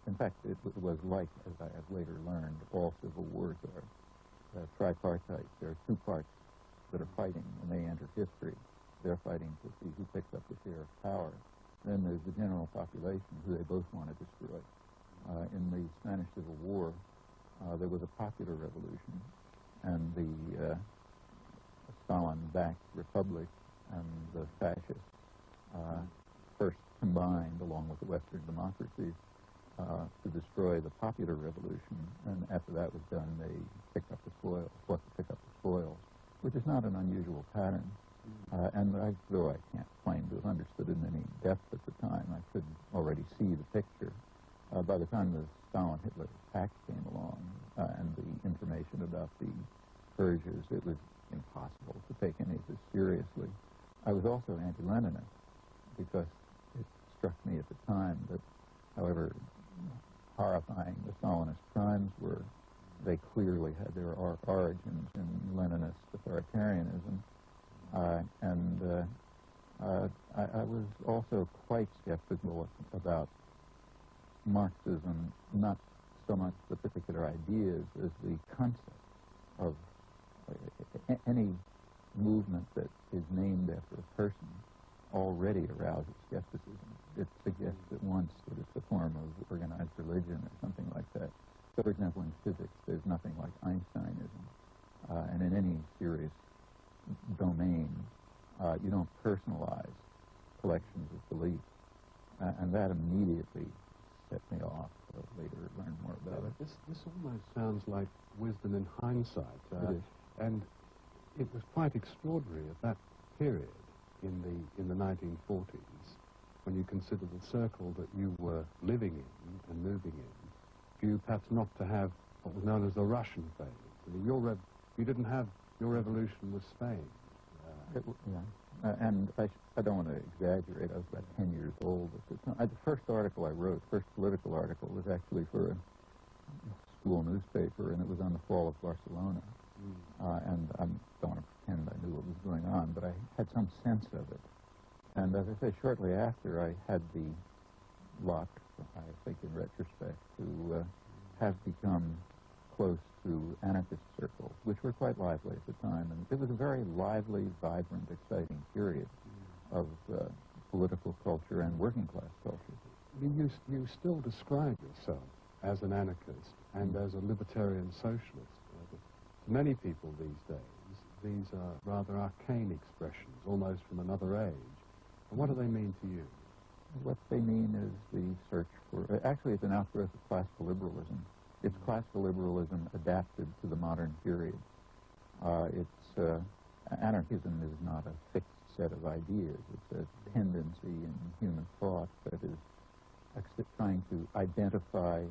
in fact, it was like, as I have later learned, all civil wars are tripartite. There are two parts that are fighting when they enter history. They're fighting to see who picks up the share of power. Then there's the general population who they both want to destroy. In the Spanish Civil War, there was a popular revolution, and the Stalin-backed republic and the fascists first combined, along with the Western democracies, to destroy the popular revolution, and after that was done, they picked up the spoils, fought to pick up the spoils, which is not an unusual pattern. And though I can't claim to have understood it in any depth at the time, I could already see the picture. By the time the Stalin-Hitler pact came along and the information about the purges, it was impossible to take any of this seriously. I was also anti-Leninist because it struck me at the time that, however horrifying the Stalinist crimes were, they clearly had their origins in Leninist authoritarianism. I was also quite skeptical about Marxism, not so much the particular ideas as the concept of any movement that is named after a person already arouses skepticism. It suggests at once that it's a form of organized religion or something like that. So, for example, in physics, there's nothing like Einsteinism. And in any serious domain, you don't personalize collections of beliefs. And that immediately set me off. Later learned more about it. This almost sounds like wisdom in hindsight. And it was quite extraordinary at that period in the 1940s, when you consider the circle that you were living in and moving in, for you perhaps not to have what was known as the Russian phase. I mean, you didn't have your revolution with Spain. And I don't want to exaggerate. I was about 10 years old at the time. The first article I wrote, first political article, was actually for a school newspaper, and it was on the fall of Barcelona. And I don't want to pretend I knew what was going on, but I had some sense of it. And as I say, shortly after, I had the luck, I think in retrospect, to have become close to anarchist circles, which were quite lively at the time. And it was a very lively, vibrant, exciting period of political culture and working class culture. You still describe yourself as an anarchist and as a libertarian socialist. To many people these days, these are rather arcane expressions, almost from another age. And what do they mean to you? What they mean is the search for, actually it's an outgrowth of classical liberalism. It's classical liberalism adapted to the modern period. Anarchism is not a fixed set of ideas. It's a tendency in human thought that is trying to identify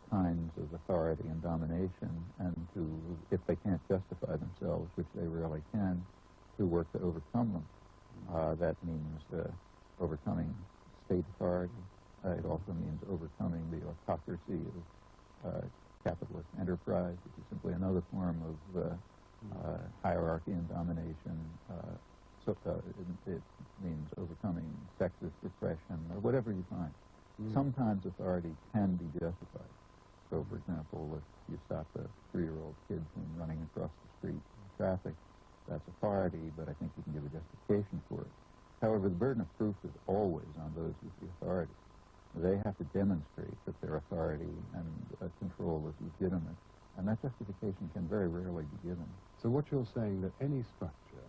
kinds of authority and domination, and to, if they can't justify themselves, which they rarely can, to work to overcome them. That means overcoming state authority. It also means overcoming the autocracy of capitalist enterprise, which is simply another form of hierarchy and domination. It means overcoming sexist repression, or whatever you find. Sometimes authority can be justified. So, for example, if you stop a 3-year-old kid from running across the street in traffic, that's authority, but I think you can give a justification for it. However, the burden of proof is always on those with the authority. They have to demonstrate that their authority and control is legitimate, and that justification can very rarely be given. So what you're saying, that any structure,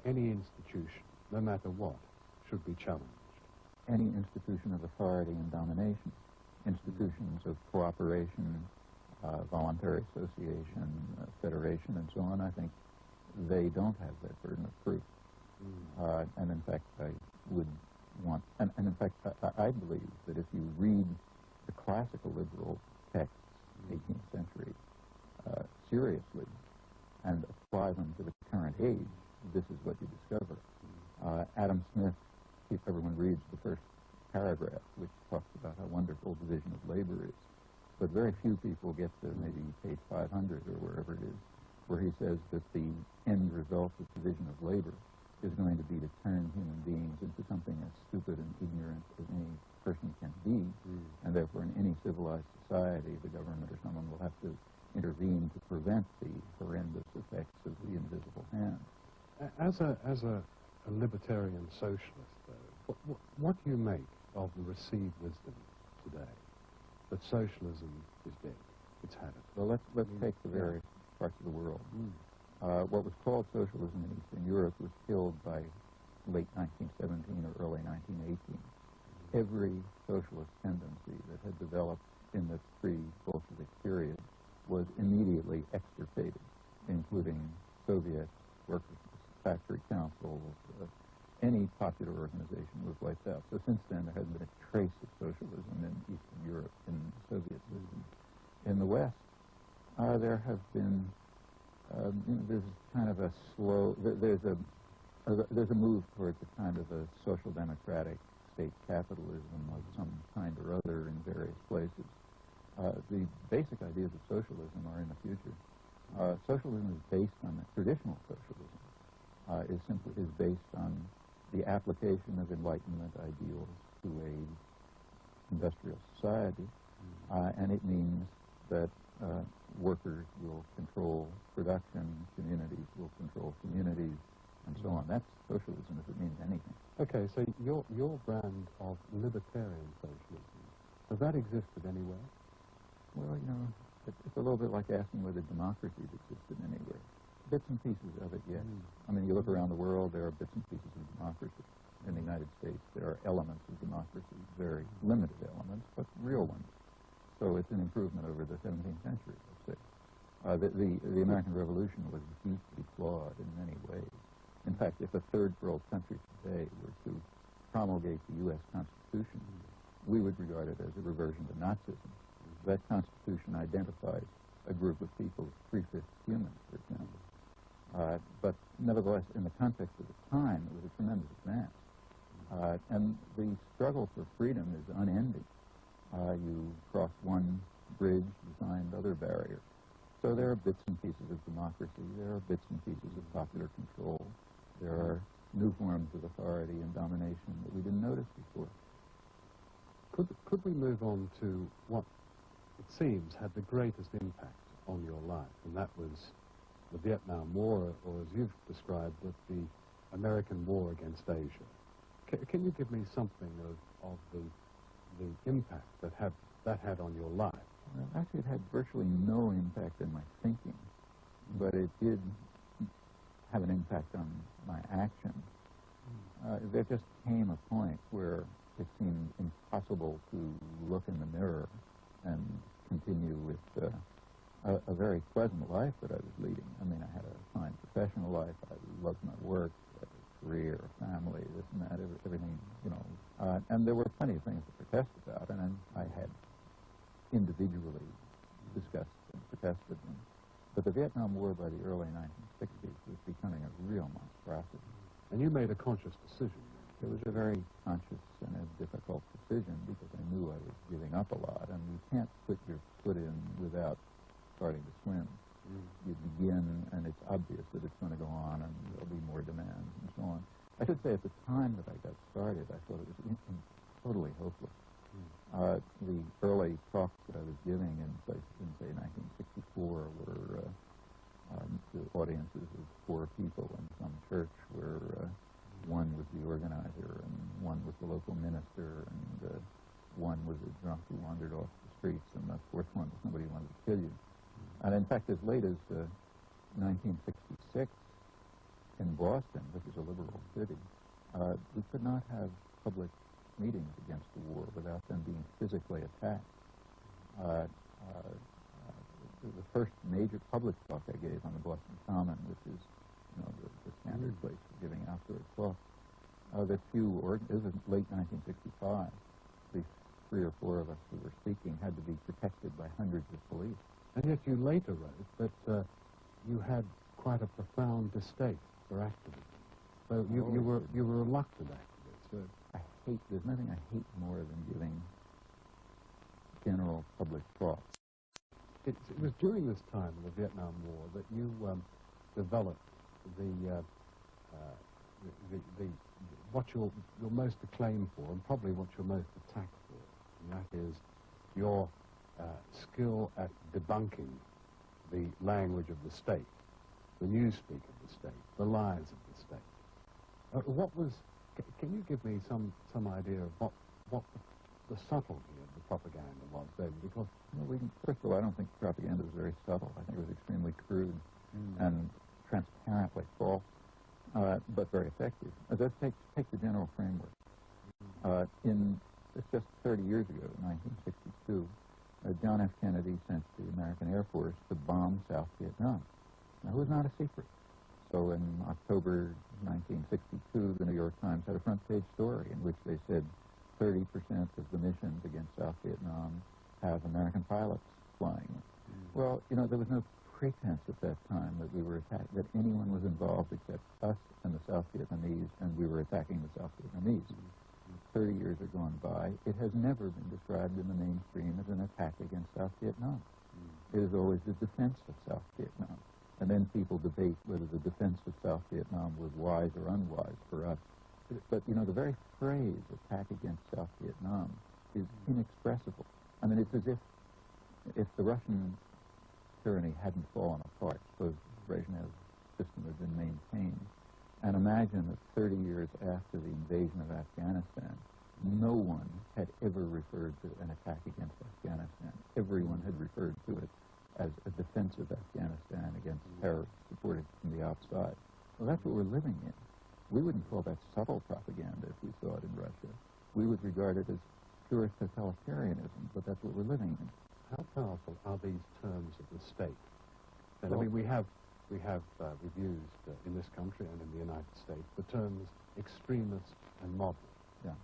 any institution, no matter what, should be challenged? Any institution of authority and domination, institutions of cooperation, voluntary association, federation, and so on, I think they don't have that burden of proof. And in fact, I would want, and in fact, I believe that if you read the classical liberal texts, 18th century, seriously, and apply them to the current age, this is what you discover. Adam Smith, if everyone reads the first paragraph, which talks about how wonderful division of labor is, but very few people get to maybe page 500 or wherever it is, where he says that the end result of division of labor is going to be to turn human beings into something as stupid and ignorant as any person can be, and therefore in any civilized society, the government or someone will have to intervene to prevent the horrendous effects of the invisible hand. As a libertarian socialist, though, what do you make of the received wisdom today that socialism is dead? It's had it. Well, let's take the various parts of the world. What was called socialism in Eastern Europe was killed by late 1917 or early 1918. Every socialist tendency that had developed in the pre-Bolshevik period was immediately extirpated, including Soviet workers' factory councils. Any popular organization was wiped out. So since then, there hasn't been a trace of socialism in Eastern Europe, in the Soviet system. In the West, there have been, there's kind of a slow, there's a move towards a kind of a social democratic state capitalism of some kind or other in various places. The basic ideas of socialism are in the future. Socialism is based on the traditional socialism. Is based on the application of Enlightenment ideals to a industrial society, and it means that workers will control production, communities will control communities, and so on. That's socialism if it means anything. Okay, so your brand of libertarian socialism, does that exist anywhere? Well, you know, it's a little bit like asking whether democracy existed anywhere. Bits and pieces of it, yes. I mean, you look around the world, there are bits and pieces of democracy. In the United States, there are elements of democracy, very limited elements, but real ones. So it's an improvement over the 17th century, let's say. The American Revolution was deeply flawed in many ways. In fact, if a third world country today were to promulgate the U.S. Constitution, we would regard it as a reversion to Nazism. That Constitution identifies a group of people as three-fifths human, for example. But nevertheless, in the context of the time, it was a tremendous advance. And the struggle for freedom is unending. You cross one bridge, you find other barriers. So there are bits and pieces of democracy, there are bits and pieces of popular control, there are new forms of authority and domination that we didn't notice before. Could we move on to what it seems had the greatest impact on your life, and that was the Vietnam War, or as you've described it, the American war against Asia. Can you give me something of the impact that had on your life? Well, actually, it had virtually no impact in my thinking, but it did have an impact on my action. There just came a point where it seemed impossible to look in the mirror and continue with a very pleasant life that I was leading. I mean, I had a fine professional life. I loved my work, I had a career, a family, this and that, everything, you know. And there were plenty of things to protest about, and I had individually discussed and protested them. But the Vietnam War by the early 1960s was becoming a real monstrosity. And you made a conscious decision. It was a very conscious and a difficult decision because I knew I was giving up a lot, and you can't put your foot in without starting to swim. You begin, and it's obvious that it's going to go on, and there'll be more demands, and so on. I should say, at the time that I got started, I thought it was totally hopeless. The early talks that I was giving in say, 1964 were to audiences of 4 people in some church where one was the organizer, and one was the local minister, and one was a drunk who wandered off the streets, and the 4th one was somebody who wanted to kill you. And in fact, as late as 1966, in Boston, which is a liberal city, we could not have public meetings against the war without them being physically attacked. The first major public talk I gave on the Boston Common, which is, you know, the standard place for giving outdoor talks, this is late 1965, the 3 or 4 of us who were speaking had to be protected by hundreds of police. And yet you later wrote that you had quite a profound distaste for activism. So you were a reluctant activist. There's nothing I hate more than giving general public talk. It was during this time in the Vietnam War that you developed what you're most acclaimed for, and probably what you're most attacked and that is your skill at debunking the language of the state, the newspeak of the state, the lies of the state. Can you give me some idea of what the subtlety of the propaganda was then? Because first of all, I don't think propaganda was very subtle. I think it was extremely crude and transparently false, but very effective. Let's take the general framework. It's just 30 years ago, in 1962, John F. Kennedy sent the American Air Force to bomb South Vietnam. Now, it was not a secret. So in October 1962, the New York Times had a front-page story in which they said 30% of the missions against South Vietnam have American pilots flying. Well, there was no pretense at that time that we were that anyone was involved except us and the South Vietnamese, and we were attacking the South Vietnamese. 30 years have gone by. It has never been described in the mainstream as an attack against South Vietnam. It is always the defense of South Vietnam. And then people debate whether the defense of South Vietnam was wise or unwise for us. But, the very phrase attack against South Vietnam is inexpressible. I mean, it's as if the Russian tyranny hadn't fallen apart, suppose Brezhnev's system had been maintained. And imagine that 30 years after the invasion of Afghanistan, no one had ever referred to an attack against Afghanistan. Everyone had referred to it as a defense of Afghanistan against terrorists supported from the outside. Well, that's what we're living in. We wouldn't call that subtle propaganda if we saw it in Russia. We would regard it as pure totalitarianism, but that's what we're living in. How powerful are these terms of the state? And I mean, we've used in this country and in the United States the terms extremist and moderate. Yeah.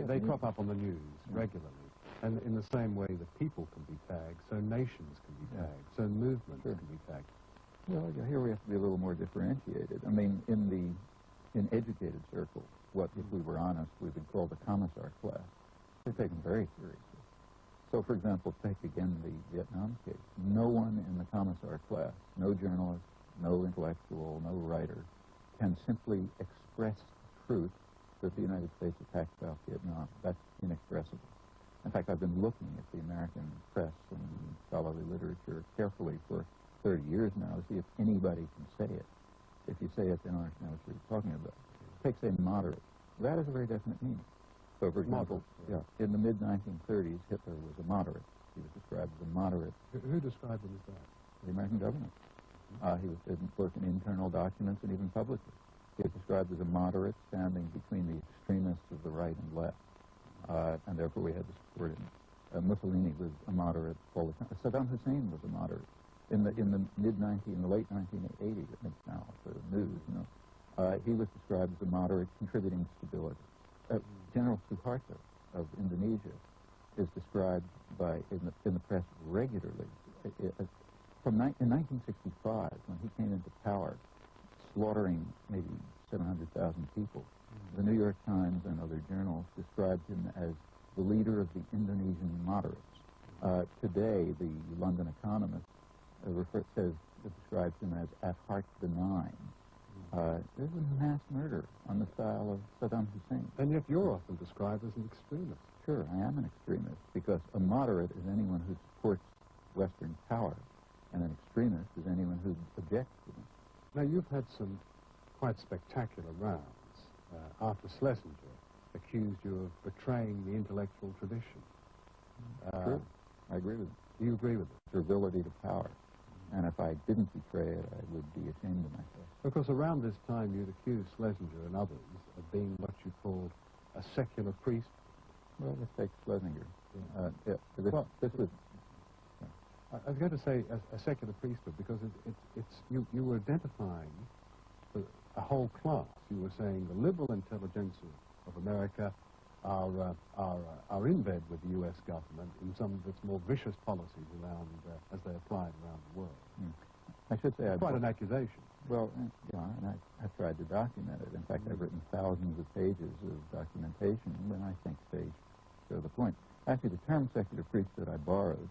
They crop up on the news regularly. And in the same way that people can be tagged, so nations can be tagged, so movements can be tagged. Well, here we have to be a little more differentiated. I mean, in educated circles, what, if we were honest, we would call the commissar class. They're taken very seriously. So, for example, take again the Vietnam case. No one in the commissar class, no journalist, no intellectual, no writer, can simply express the truth that the United States attacked South Vietnam. That's inexpressible. In fact, I've been looking at the American press and scholarly literature carefully for 30 years now to see if anybody can say it. If you say it, then I understand what you're talking about. Take, say, moderate. That is a very definite meaning. So, for example, in the mid-1930s, Hitler was a moderate. He was described as a moderate. Who described him as that? The American government. He was both in internal documents and even publicly. He was described as a moderate standing between the extremists of the right and left. And therefore we had to support him. Mussolini was a moderate all the time. Saddam Hussein was a moderate. In the late 1980s, I think now for the news, he was described as a moderate contributing stability. General Suharto of Indonesia is described in the press regularly. In 1965, when he came into power, slaughtering maybe 700,000 people, the New York Times and other journals described him as the leader of the Indonesian moderates. Today, the London Economist describes him as at heart benign. This is mass murder on the style of Saddam Hussein. And yet you're often described as an extremist. Sure, I am an extremist, because a moderate is anyone who supports Western power, and an extremist is anyone who objects to them. Now, you've had some quite spectacular rounds. Arthur Schlesinger accused you of betraying the intellectual tradition. True, I agree with it. You agree with it? Servility to power. And if I didn't betray it, I would be ashamed of myself. Because around this time you'd accused Schlesinger and others of being what you called a secular priest. Well, let's take Schlesinger. This was... I was going to say a secular priesthood because you were identifying a whole class. You were saying the liberal intelligentsia of America are in bed with the U.S. government in some of its more vicious policies around as they applied around the world. I should say quite an accusation. Well, and I've tried to document it. In fact, I've written thousands of pages of documentation, and I think they show the point. Actually, the term secular priesthood I borrowed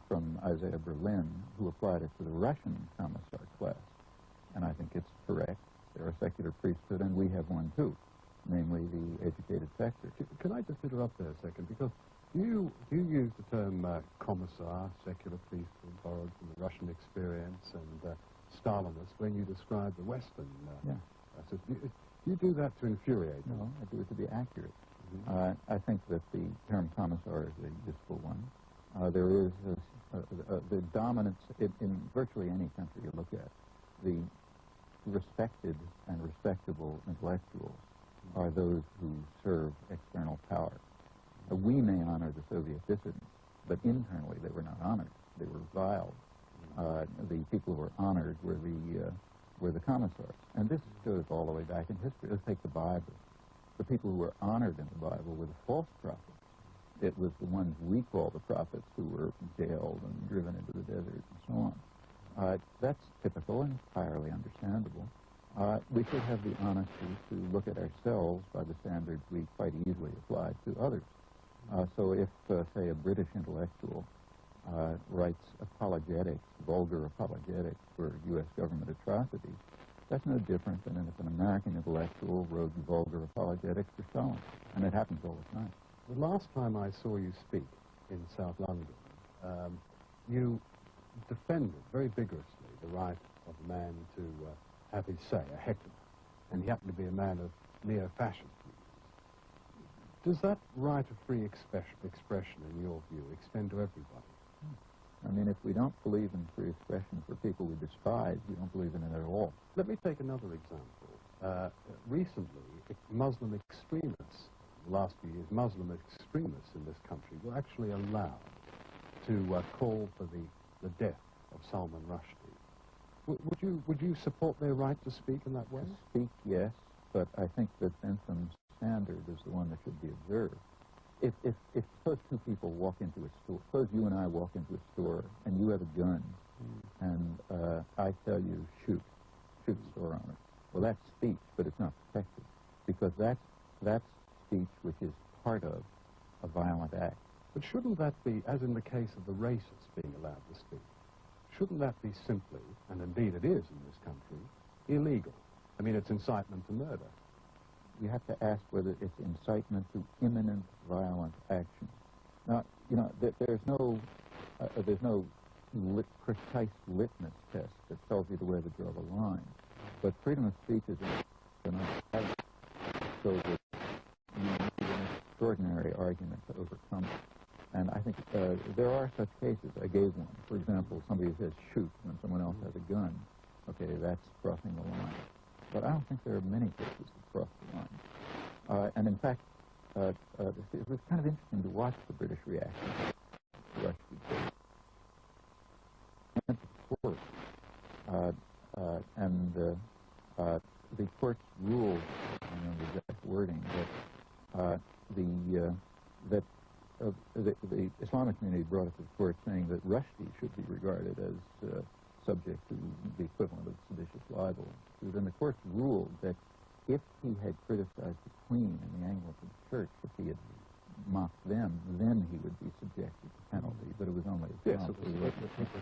from Isaiah Berlin, who applied it to the Russian commissar class. And I think it's correct. They're a secular priesthood, and we have one too, namely the educated sector. Can I just interrupt there a second? Because Do you use the term commissar, secular priesthood, borrowed from the Russian experience, and Stalinist when you describe the Western? Do you do that to infuriate them? No, I do it to be accurate. I think that the term commissar is a useful one. There is the dominance in virtually any country you look at. The respected and respectable intellectuals are those who serve external power. We may honor the Soviet dissidents, but internally they were not honored. They were reviled. The people who were honored were the commissars. And this goes all the way back in history. Let's take the Bible. The people who were honored in the Bible were the false prophets. It was the ones we call the prophets who were jailed and driven into the desert and so on. That's typical and entirely understandable. We should have the honesty to look at ourselves by the standards we quite easily apply to others. So if, say, a British intellectual writes apologetics, vulgar apologetics for U.S. government atrocities, that's no different than if an American intellectual wrote vulgar apologetics for Stalin. And it happens all the time. The last time I saw you speak in South London, you defended very vigorously the right of a man to have his say, a heckler, and he happened to be a man of neo-fascist views. Does that right of free expression, in your view, extend to everybody? I mean, if we don't believe in free expression for people we despise, we don't believe in it at all. Let me take another example. Recently, Muslim extremists, the last few years, Muslim extremists in this country were actually allowed to call for the death of Salman Rushdie. Would you support their right to speak in that way? To speak, yes, but I think that Bentham's standard is the one that should be observed. If suppose two people walk into a store, suppose you and I walk into a store and you have a gun, and I tell you, shoot the store owner. Well, that's speech, but it's not protected, because that's speech which is part of a violent act. But shouldn't that be, as in the case of the racists being allowed to speak, shouldn't that be simply, and indeed it is in this country, illegal? I mean, it's incitement to murder. You have to ask whether it's incitement to imminent violent action. Now, you know, there's no precise litmus test that tells you where to draw the line. But freedom of speech is enough, so that you need an extraordinary argument to overcome it. And I think there are such cases. I gave one. For example, somebody says shoot when someone else has a gun. Okay, that's crossing the line. But I don't think there are many cases that cross the line. And in fact, it was kind of interesting to watch the British reaction to the Rushdie case. Went to court, and the court ruled, I don't know the exact wording, that the Islamic community brought it to the court saying that Rushdie should be regarded as subject to the equivalent of seditious libel. So then the court ruled that if he had criticized the Queen and the Anglican Church, if he had mocked them, then he would be subjected to penalty. But it was only a yes, it was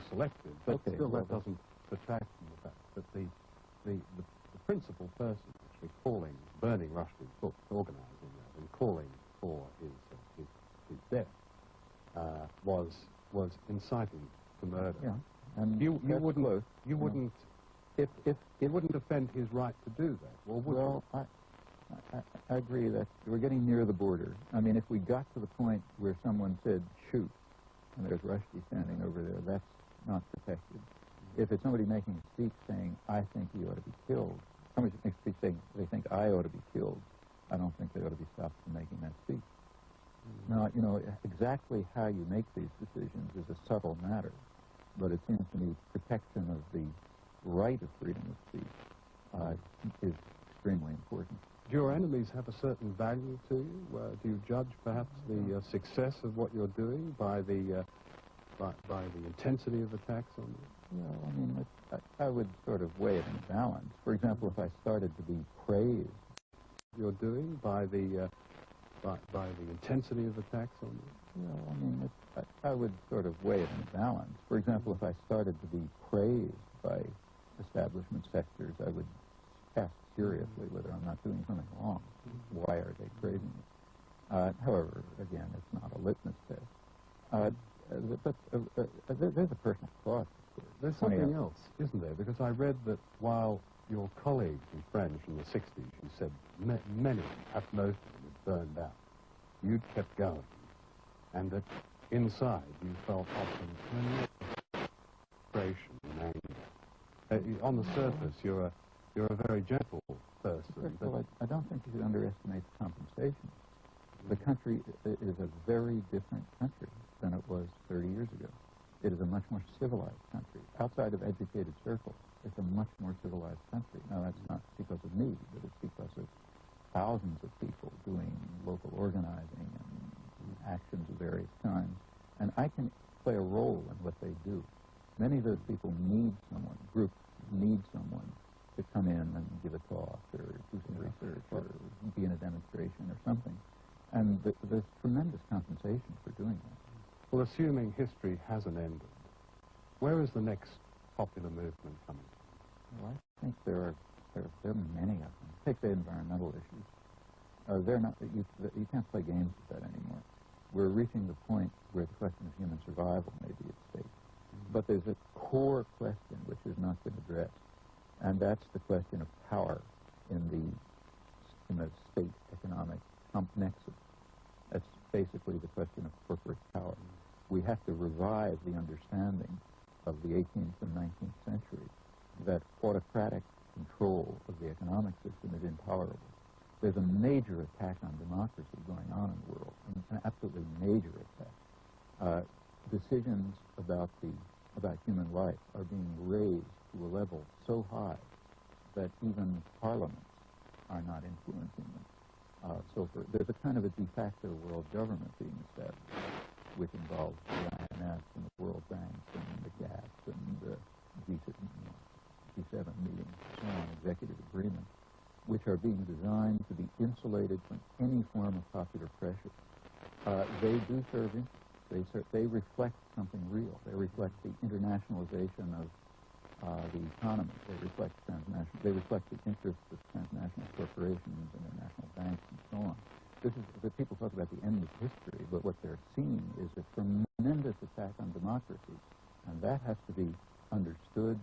selected. But okay, still, that doesn't detract from the fact that the principal person actually burning Rushdie's book, organising that, and calling for his death, was inciting to murder. Yeah. And you wouldn't defend his right to do that. Well, I agree that we're getting near the border. I mean, if we got to the point where someone said shoot, and there's Rushdie standing over there, that's not protected. If it's somebody making a speech saying, I think he ought to be killed, somebody makes a speech saying they think I ought to be killed, I don't think they ought to be stopped from making that speech. Now, you know, exactly how you make these decisions is a subtle matter, but it seems to me protection of the right of freedom of speech is extremely important. Do your enemies have a certain value to you? Do you judge perhaps the success of what you're doing by the intensity of attacks on you? Well, I mean, I would sort of weigh it in balance. For example, if I started to be praised, you're doing by the intensity of attacks on you? Well, I mean, I would sort of weigh it in balance. For example, if I started to be praised by establishment sectors, I would ask seriously whether I'm not doing something wrong. Why are they praising me? However, again, it's not a litmus test. There's a personal cost. There's something else, isn't there? Because I read that while your colleagues and friends from the 60s, you said many, perhaps most of them, had burned out, you'd kept going, and that inside you felt often tremendous frustration and anger. On the surface, you're a very gentle person. Well, I don't think you should underestimate the compensation. The country is a very different country than it was 30 years ago. It is a much more civilized country. Outside of educated circles, it's a much more civilized country. Now, that's not because of me, but it's because of thousands of people doing local organizing and actions of various kinds. And I can play a role in what they do. Many of those people need someone, groups need someone to come in and give a talk or do some research or be in a demonstration or something. And there's tremendous compensation for doing that. Well, assuming history hasn't ended, where is the next popular movement coming from? Well, I think there are many of them. Take the environmental issues. They're not, you can't play games with that anymore. We're reaching the point where the question of human survival may be at stake. But there's a core question which has not been addressed, and that's the question of power in the state economic nexus. That's basically the question of corporate power. We have to revive the understanding of the 18th and 19th century that autocratic control of the economic system is intolerable. There's a major attack on democracy going on in the world, an absolutely major attack. Decisions about human life are being raised to a level so high that even parliaments are not influencing them. There's a kind of a de facto world government being established, which involves the IMF and the World Bank and the GATT and the G7 meetings, so on, executive agreements, which are being designed to be insulated from any form of popular pressure. They do serve interests. They reflect something real. They reflect the internationalization of the economy. They reflect They reflect the interests of transnational corporations, international banks, and so on. People talk about the end of history, but what they're seeing is a tremendous attack on democracy, and that has to be understood